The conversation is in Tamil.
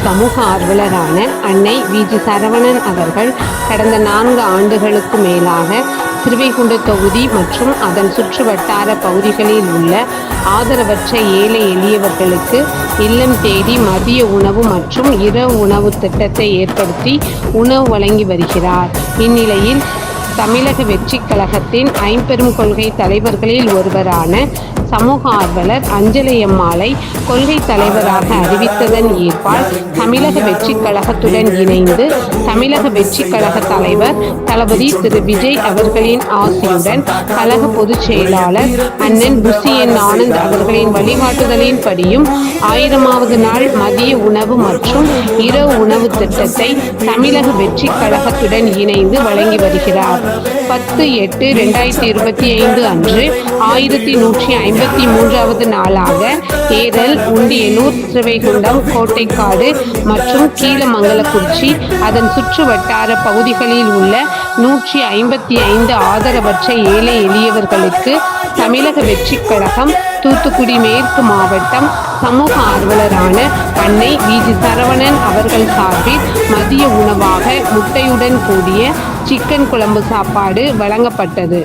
சமூக ஆர்வலரான அன்னை வி.ஜி. சரவணன் அவர்கள் கடந்த 4 ஆண்டுகளுக்கு மேலாக ஸ்ரீவைகுண்ட தொகுதி மற்றும் அதன் சுற்று வட்டார பகுதிகளில் உள்ள ஆதரவற்ற ஏழை எளியவர்களுக்கு இல்லம் தேடி மதிய உணவு மற்றும் இரவு உணவு திட்டத்தை ஏற்படுத்தி உணவு வழங்கி வருகிறார். இந்நிலையில் தமிழக வெற்றிக் கழகத்தின் ஐம்பெரும் கொள்கை தலைவர்களில் ஒருவரான சமூக ஆர்வலர் அஞ்சலையம்மாளை கொள்கை தலைவராக அறிவித்ததன் ஈர்ப்பால் தமிழக வெற்றிக் கழகத்துடன் இணைந்து தமிழக வெற்றிக் கழக தலைவர் தளபதி திரு விஜய் அவர்களின் ஆசியுடன் கழக பொதுச் செயலாளர் அண்ணன் புசிஎன் ஆனந்த் அவர்களின் வழிகாட்டுதலின்படியும் 1000வது நாள் மதிய உணவு மற்றும் இரவு உணவு திட்டத்தை தமிழக வெற்றிக் கழகத்துடன் இணைந்து வழங்கி வருகிறார். 10/8/2025 அன்று 1153வது நாளாக ஏரல், உண்டியலூர், ஸ்ரீவைகுண்டம், கோட்டைக்காடு மற்றும் கீழமங்கலக்குறிச்சி அதன் சுற்று வட்டார பகுதிகளில் உள்ள 155 ஆதரவற்ற ஏழை எளியவர்களுக்கு தமிழக வெற்றிக் கழகம் தூத்துக்குடி மேற்கு மாவட்டம் சமூக ஆர்வலரான அன்னை வி.ஜி. சரவணன் அவர்கள் சார்பில் மதிய உணவாக முட்டையுடன் கூடிய சிக்கன் குழம்பு சாப்பாடு வழங்கப்பட்டது.